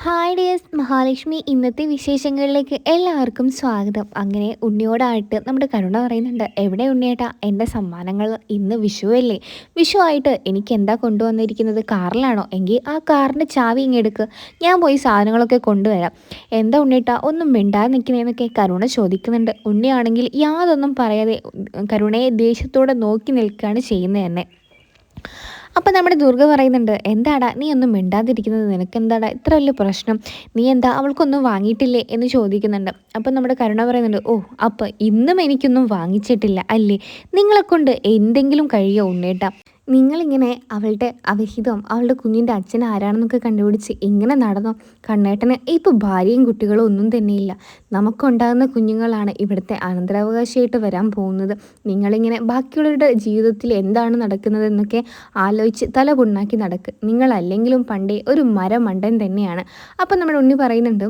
Hi dears, Mahalakshmi ഇന്നത്തെ വിശേഷങ്ങളിലേക്ക് എല്ലാവർക്കും സ്വാഗതം. അങ്ങനെ ഉണ്ണിയോടായിട്ട് നമ്മുടെ കരുണ പറയുന്നുണ്ട്, എവിടെ ഉണ്ണിയേട്ടാ എൻ്റെ സമ്മാനങ്ങൾ? ഇന്ന് വിഷുവല്ലേ, വിഷു ആയിട്ട് എനിക്ക് എന്താ കൊണ്ടുവന്നിരിക്കുന്നത്? കാറിലാണോ? എങ്കിൽ ആ കാറിൻ്റെ ചാവി ഇങ്ങെടുക്ക്, ഞാൻ പോയി സാധനങ്ങളൊക്കെ കൊണ്ടുവരാം. എന്താ ഉണ്ണിയേട്ടാ ഒന്നും മിണ്ടാതെ നിൽക്കുന്നതെന്നൊക്കെ കരുണ ചോദിക്കുന്നുണ്ട്. ഉണ്ണിയാണെങ്കിൽ യാതൊന്നും പറയാതെ കരുണയെ ദേഷ്യത്തോടെ നോക്കി നിൽക്കുകയാണ് ചെയ്യുന്നത് തന്നെ. അപ്പം നമ്മുടെ ദുർഗ പറയുന്നുണ്ട്, എന്താടാ നീ ഒന്നും മിണ്ടാതിരിക്കുന്നത്, നിനക്കെന്താടാ ഇത്ര വലിയ പ്രശ്നം? നീ എന്താ അവൾക്കൊന്നും വാങ്ങിയിട്ടില്ലേ എന്ന് ചോദിക്കുന്നുണ്ട്. അപ്പം നമ്മുടെ കരുണ പറയുന്നുണ്ട്, ഓ അപ്പം ഇന്നും എനിക്കൊന്നും വാങ്ങിച്ചിട്ടില്ല അല്ലേ? നിങ്ങളെക്കൊണ്ട് എന്തെങ്കിലും കഴിയോ ഉണ്ണേട്ടാ? നിങ്ങളിങ്ങനെ അവളുടെ അവിഹിതം, അവളുടെ കുഞ്ഞിൻ്റെ അച്ഛൻ ആരാണെന്നൊക്കെ കണ്ടുപിടിച്ച് ഇങ്ങനെ നടന്നോ? കണ്ണേട്ടന് ഇപ്പോൾ ഭാര്യയും കുട്ടികളും ഒന്നും തന്നെയില്ല. നമുക്കുണ്ടാകുന്ന കുഞ്ഞുങ്ങളാണ് ഇവിടുത്തെ അനന്തരാവകാശിയായിട്ട് വരാൻ പോകുന്നത്. നിങ്ങളിങ്ങനെ ബാക്കിയുള്ളവരുടെ ജീവിതത്തിൽ എന്താണ് നടക്കുന്നതെന്നൊക്കെ ആലോചിച്ച് തല പുണ്ണാക്കി നടക്ക്. നിങ്ങളല്ലെങ്കിലും പണ്ടേ ഒരു മരമണ്ടൻ തന്നെയാണ്. അപ്പം നമ്മുടെ ഉണ്ണി പറയുന്നുണ്ട്,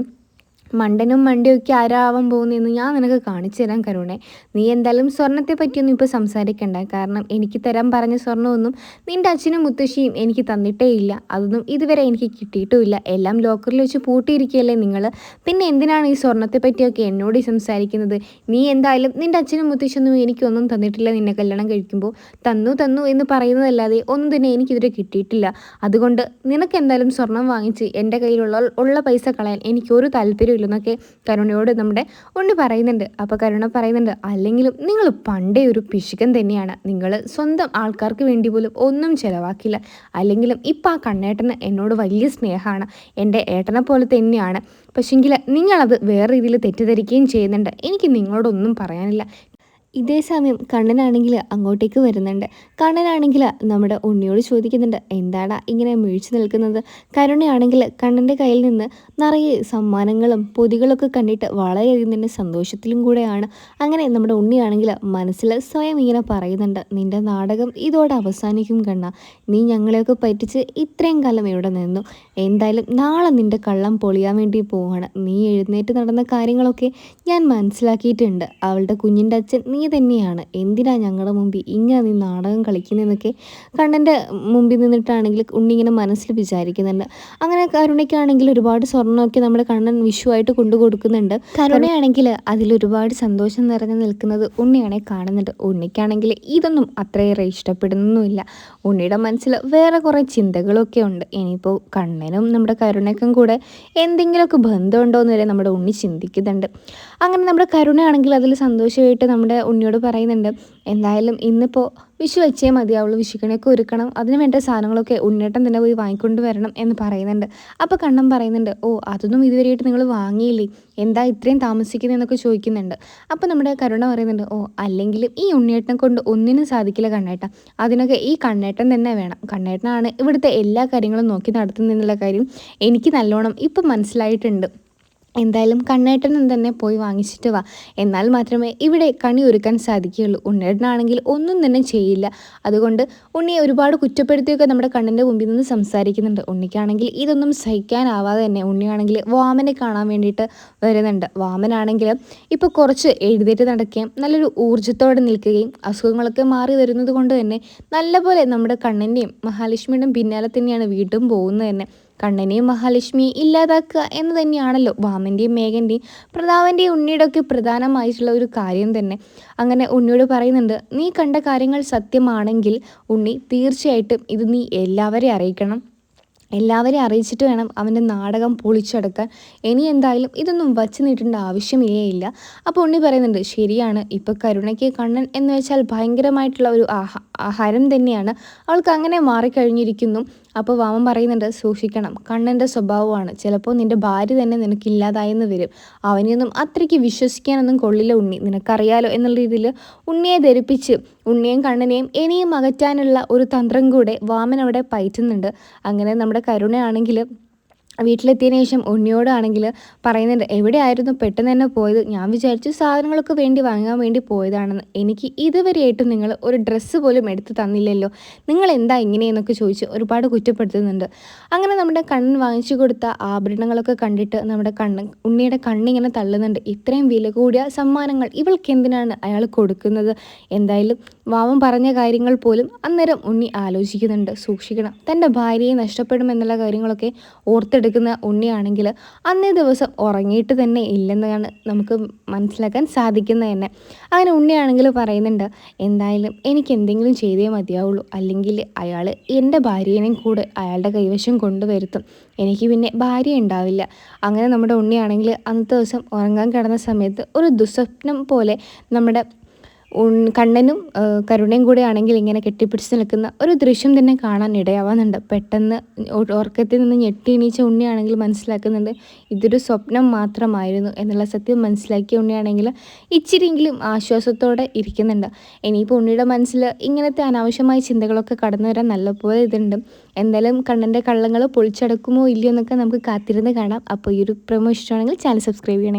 മണ്ടനും മണ്ടിയൊക്കെ ആരാവാൻ പോകുന്നതെന്ന് ഞാൻ നിനക്ക് കാണിച്ചു തരാൻ കരുണേ. നീ എന്തായാലും സ്വർണ്ണത്തെ പറ്റിയൊന്നും ഇപ്പോൾ സംസാരിക്കണ്ട. കാരണം എനിക്ക് തരാൻ പറഞ്ഞ സ്വർണ്ണമൊന്നും നിൻ്റെ അച്ഛനും മുത്തശ്ശിയും എനിക്ക് തന്നിട്ടേ ഇല്ല. അതൊന്നും ഇതുവരെ എനിക്ക് കിട്ടിയിട്ടുമില്ല. എല്ലാം ലോക്കറിൽ വെച്ച് പൂട്ടിയിരിക്കുകയല്ലേ നിങ്ങൾ. പിന്നെ എന്തിനാണ് ഈ സ്വർണ്ണത്തെ പറ്റിയൊക്കെ എന്നോട് സംസാരിക്കുന്നത്? നീ എന്തായാലും നിൻ്റെ അച്ഛനും മുത്തശ്ശിയൊന്നും എനിക്കൊന്നും തന്നിട്ടില്ല. നിന്നെ കല്യാണം കഴിക്കുമ്പോൾ തന്നു തന്നു എന്ന് പറയുന്നതല്ലാതെ ഒന്നും തന്നെ എനിക്കിതുവരെ കിട്ടിയിട്ടില്ല. അതുകൊണ്ട് നിനക്ക് എന്തായാലും സ്വർണം വാങ്ങിച്ച് എൻ്റെ കയ്യിലുള്ള പൈസ കളയാൻ എനിക്കൊരു താല്പര്യമില്ല എന്നൊക്കെ കരുണയോട് നമ്മുടെ ഉണ്ണി പറയുന്നുണ്ട്. അപ്പോൾ കരുണ പറയുന്നുണ്ട്, അല്ലെങ്കിലും നിങ്ങൾ പണ്ടേ ഒരു പിശുക്കൻ തന്നെയാണ്. നിങ്ങൾ സ്വന്തം ആൾക്കാർക്ക് വേണ്ടി പോലും ഒന്നും ചിലവാക്കില്ല. അല്ലെങ്കിലും ഇപ്പം ആ കണ്ണേട്ടന് എന്നോട് വലിയ സ്നേഹമാണ്, എൻ്റെ ഏട്ടനെ പോലെ തന്നെയാണ്. പക്ഷെങ്കിൽ നിങ്ങളത് വേറെ രീതിയിൽ തെറ്റിദ്ധരിക്കുകയും ചെയ്യുന്നുണ്ട്. എനിക്ക് നിങ്ങളോടൊന്നും പറയാനില്ല. ഇതേ സമയം കണ്ണനാണെങ്കിൽ അങ്ങോട്ടേക്ക് വരുന്നുണ്ട്. കണ്ണനാണെങ്കിൽ നമ്മുടെ ഉണ്ണിയോട് ചോദിക്കുന്നുണ്ട്, എന്താടാ ഇങ്ങനെ മിഴിച്ചു നിൽക്കുന്നത്? കരുണയാണെങ്കിൽ കണ്ണൻ്റെ കയ്യിൽ നിന്ന് നിറയെ സമ്മാനങ്ങളും പൊതികളൊക്കെ കണ്ടിട്ട് വളരെയധികം തന്നെ സന്തോഷത്തിലും കൂടെയാണ്. അങ്ങനെ നമ്മുടെ ഉണ്ണിയാണെങ്കിൽ മനസ്സിൽ സ്വയം ഇങ്ങനെ പറയുന്നുണ്ട്, നിൻ്റെ നാടകം ഇതോടെ അവസാനിക്കും കണ്ണ. നീ ഞങ്ങളെയൊക്കെ പറ്റിച്ച് ഇത്രയും കാലം ഇവിടെ നിന്നു. എന്തായാലും നാളെ നിൻ്റെ കള്ളം പൊളിയാൻ വേണ്ടി പോവാണ്. നീ എഴുന്നേറ്റ് നടന്ന കാര്യങ്ങളൊക്കെ ഞാൻ മനസ്സിലാക്കിയിട്ടുണ്ട്. അവളുടെ കുഞ്ഞിൻ്റെ അച്ഛൻ നീ തന്നെയാണ്. എന്തിനാ ഞങ്ങളുടെ മുമ്പിൽ ഇങ്ങനെ നീ നാടകം കളിക്കുന്നതെന്നൊക്കെ കണ്ണൻ്റെ മുമ്പിൽ നിന്നിട്ടാണെങ്കിൽ ഉണ്ണി ഇങ്ങനെ മനസ്സിൽ വിചാരിക്കുന്നുണ്ട്. അങ്ങനെ കരുണയ്ക്കാണെങ്കിൽ ഒരുപാട് സ്വർണ്ണമൊക്കെ നമ്മുടെ കണ്ണൻ വിഷുവായിട്ട് കൊണ്ടു കൊടുക്കുന്നുണ്ട്. കരുണയാണെങ്കിൽ അതിലൊരുപാട് സന്തോഷം നിറഞ്ഞു നിൽക്കുന്നത് ഉണ്ണിയാണെ കാണുന്നുണ്ട്. ഉണ്ണിക്കാണെങ്കിൽ ഇതൊന്നും അത്രയേറെ ഇഷ്ടപ്പെടുന്നൊന്നുമില്ല. ഉണ്ണിയുടെ മനസ്സിൽ വേറെ കുറേ ചിന്തകളൊക്കെ ഉണ്ട്. ഇനിയിപ്പോൾ കണ്ണനും നമ്മുടെ കരുണയ്ക്കും കൂടെ എന്തെങ്കിലുമൊക്കെ ബന്ധമുണ്ടോ എന്ന് വരെ നമ്മുടെ ഉണ്ണി ചിന്തിക്കുന്നുണ്ട്. അങ്ങനെ നമ്മുടെ കരുണയാണെങ്കിൽ അതിൽ സന്തോഷമായിട്ട് നമ്മുടെ ഉണ്ണിയോട് പറയുന്നുണ്ട്, എന്തായാലും ഇന്നിപ്പോൾ വിഷു വെച്ചേ മതിയാവുള്ളൂ, വിഷുക്കണിയൊക്കെ ഒരുക്കണം, അതിന് വേണ്ട സാധനങ്ങളൊക്കെ ഉണ്ണിയേട്ടൻ തന്നെ പോയി വാങ്ങിക്കൊണ്ട് വരണം എന്ന് പറയുന്നുണ്ട്. അപ്പോൾ കണ്ണൻ പറയുന്നുണ്ട്, ഓ അതൊന്നും ഇതുവരെയായിട്ട് നിങ്ങൾ വാങ്ങിയില്ലേ, എന്താ ഇത്രയും താമസിക്കുന്നതെന്നൊക്കെ ചോദിക്കുന്നുണ്ട്. അപ്പോൾ നമ്മുടെ കരുണ പറയുന്നുണ്ട്, ഓ അല്ലെങ്കിലും ഈ ഉണ്ണിയേട്ടനെ കൊണ്ട് ഒന്നിനും സാധിക്കില്ല കണ്ണേട്ടൻ, അതിനൊക്കെ ഈ കണ്ണേട്ടൻ തന്നെ വേണം. കണ്ണേട്ടനാണ് ഇവിടുത്തെ എല്ലാ കാര്യങ്ങളും നോക്കി നടത്തുന്നതെന്നുള്ള കാര്യം എനിക്ക് നല്ലോണം ഇപ്പം മനസ്സിലായിട്ടുണ്ട്. എന്തായാലും കണ്ണേട്ടനും തന്നെ പോയി വാങ്ങിച്ചിട്ട് വാ, എന്നാൽ മാത്രമേ ഇവിടെ കണി ഒരുക്കാൻ സാധിക്കുകയുള്ളൂ. ഉണ്ണേട്ടനാണെങ്കിൽ ഒന്നും തന്നെ ചെയ്യില്ല. അതുകൊണ്ട് ഉണ്ണിയെ ഒരുപാട് കുറ്റപ്പെടുത്തിയൊക്കെ നമ്മുടെ കണ്ണൻ്റെ മുമ്പിൽ നിന്ന് സംസാരിക്കുന്നുണ്ട്. ഉണ്ണിക്കാണെങ്കിൽ ഇതൊന്നും സഹിക്കാനാവാതെ തന്നെ ഉണ്ണിയാണെങ്കിൽ വാമനെ കാണാൻ വേണ്ടിയിട്ട് വരുന്നുണ്ട്. വാമനാണെങ്കിൽ ഇപ്പോൾ കുറച്ച് എഴുന്നേറ്റ് നടക്കുകയും നല്ലൊരു ഊർജ്ജത്തോടെ നിൽക്കുകയും അസുഖങ്ങളൊക്കെ മാറി വരുന്നത് കൊണ്ട് തന്നെ നല്ലപോലെ നമ്മുടെ കണ്ണൻ്റെയും മഹാലക്ഷ്മിയുടെയും പിന്നാലെ തന്നെയാണ് വീണ്ടും പോകുന്നത് തന്നെ. കണ്ണനെയും മഹാലക്ഷ്മിയെ ഇല്ലാതാക്കുക എന്ന് തന്നെയാണല്ലോ വാമൻ്റെയും മേഘൻ്റെയും പ്രതാപൻ്റെയും ഉണ്ണിയുടെ ഒക്കെ പ്രധാനമായിട്ടുള്ള ഒരു കാര്യം തന്നെ. അങ്ങനെ ഉണ്ണിയോട് പറയുന്നുണ്ട്, നീ കണ്ട കാര്യങ്ങൾ സത്യമാണെങ്കിൽ ഉണ്ണി തീർച്ചയായിട്ടും ഇത് നീ എല്ലാവരെയും അറിയിക്കണം. എല്ലാവരെയും അറിയിച്ചിട്ട് വേണം അവൻ്റെ നാടകം പൊളിച്ചെടുക്കാൻ. ഇനി എന്തായാലും ഇതൊന്നും വച്ച് നീട്ടേണ്ട ആവശ്യമേ ഇല്ല. അപ്പോൾ ഉണ്ണി പറയുന്നുണ്ട്, ശരിയാണ്, ഇപ്പോൾ കരുണയ്ക്ക് കണ്ണൻ എന്ന് വെച്ചാൽ ഭയങ്കരമായിട്ടുള്ള ഒരു ആഹാരം തന്നെയാണ്. അവൾക്ക് അങ്ങനെ മാറിക്കഴിഞ്ഞിരിക്കുന്നു. അപ്പോൾ വാമൻ പറയുന്നുണ്ട്, സൂക്ഷിക്കണം, കണ്ണൻ്റെ സ്വഭാവമാണ്, ചിലപ്പോൾ നിൻ്റെ ഭാര്യ തന്നെ നിനക്കില്ലാതായെന്ന് വരും. അവനെയൊന്നും അത്രയ്ക്ക് വിശ്വസിക്കാനൊന്നും കൊള്ളില്ല ഉണ്ണി, നിനക്കറിയാലോ എന്നുള്ള രീതിയിൽ ഉണ്ണിയെ ധരിപ്പിച്ച് ഉണ്ണിയെയും കണ്ണനെയും ഇനിയും അകറ്റാനുള്ള ഒരു തന്ത്രം കൂടെ വാമൻ അവിടെ പയറ്റുന്നുണ്ട്. അങ്ങനെ നമ്മുടെ കരുണയാണെങ്കിൽ വീട്ടിലെത്തിയതിന് ശേഷം ഉണ്ണിയോടാണെങ്കിൽ പറയുന്നുണ്ട്, എവിടെയായിരുന്നു പെട്ടെന്ന് തന്നെ പോയത്? ഞാൻ വിചാരിച്ചു സാധനങ്ങളൊക്കെ വാങ്ങാൻ വേണ്ടി പോയതാണെന്ന്. എനിക്ക് ഇതുവരെയായിട്ടും നിങ്ങൾ ഒരു ഡ്രസ്സ് പോലും എടുത്ത് തന്നില്ലല്ലോ, നിങ്ങൾ എന്താ ഇങ്ങനെയെന്നൊക്കെ ചോദിച്ച് ഒരുപാട് കുറ്റപ്പെടുത്തുന്നുണ്ട്. അങ്ങനെ നമ്മുടെ കണ്ണൻ വാങ്ങിച്ചു കൊടുത്ത ആഭരണങ്ങളൊക്കെ കണ്ടിട്ട് നമ്മുടെ ഉണ്ണിയുടെ കണ്ണിങ്ങനെ തള്ളുന്നുണ്ട്. ഇത്രയും വില കൂടിയ സമ്മാനങ്ങൾ ഇവൾക്ക് എന്തിനാണ് അയാൾ കൊടുക്കുന്നത്? എന്തായാലും വാവൻ പറഞ്ഞ കാര്യങ്ങൾ പോലും അന്നേരം ഉണ്ണി ആലോചിക്കുന്നുണ്ട്. സൂക്ഷിക്കണം, തൻ്റെ ഭാര്യയെ നഷ്ടപ്പെടുമെന്നുള്ള കാര്യങ്ങളൊക്കെ ഓർത്തെടുക്കുന്ന ഉണ്ണിയാണെങ്കിൽ അന്നേ ദിവസം ഉറങ്ങിയിട്ട് തന്നെ ഇല്ലെന്നാണ് നമുക്ക് മനസ്സിലാക്കാൻ സാധിക്കുന്നത് തന്നെ. അങ്ങനെ ഉണ്ണിയാണെങ്കിൽ പറയുന്നുണ്ട്, എന്തായാലും എനിക്ക് എന്തെങ്കിലും ചെയ്തേ മതിയാവുള്ളൂ, അല്ലെങ്കിൽ അയാൾ എൻ്റെ ഭാര്യേനെയും കൂടെ അയാളുടെ കൈവശം കൊണ്ടുവരുത്തും, എനിക്ക് പിന്നെ ഭാര്യ ഉണ്ടാവില്ല. അങ്ങനെ നമ്മുടെ ഉണ്ണിയാണെങ്കിൽ അന്നത്തെ ദിവസം ഉറങ്ങാൻ കിടന്ന സമയത്ത് ഒരു ദുസ്വപ്നം പോലെ നമ്മുടെ കണ്ണനും കരുണയും കൂടെ ആണെങ്കിൽ ഇങ്ങനെ കെട്ടിപ്പിടിച്ച് നിൽക്കുന്ന ഒരു ദൃശ്യം തന്നെ കാണാൻ ഇടയാവാറുണ്ട്. പെട്ടെന്ന് ഉറക്കത്തിൽ നിന്ന് ഞെട്ടി എണീച്ച ഉണ്ണിയാണെങ്കിൽ മനസ്സിലാക്കുന്നുണ്ട് ഇതൊരു സ്വപ്നം മാത്രമായിരുന്നു എന്നുള്ള സത്യം. മനസ്സിലാക്കിയ ഉണ്ണിയാണെങ്കിൽ ഇച്ചിരിയെങ്കിലും ആശ്വാസത്തോടെ ഇരിക്കുന്നുണ്ട്. ഇനിയിപ്പോൾ ഉണ്ണിയുടെ മനസ്സിൽ ഇങ്ങനത്തെ അനാവശ്യമായ ചിന്തകളൊക്കെ കടന്നു വരാൻ നല്ലപോലെ ഇതുണ്ട്. എന്തായാലും കണ്ണൻ്റെ കള്ളങ്ങൾ പൊളിച്ചടക്കുമോ ഇല്ലയോ എന്നൊക്കെ നമുക്ക് കാത്തിരുന്ന് കാണാം. അപ്പോൾ ഈ ഒരു പ്രമോ ഇഷ്ടമാണെങ്കിൽ ചാനൽ സബ്സ്ക്രൈബ് ചെയ്യണേ.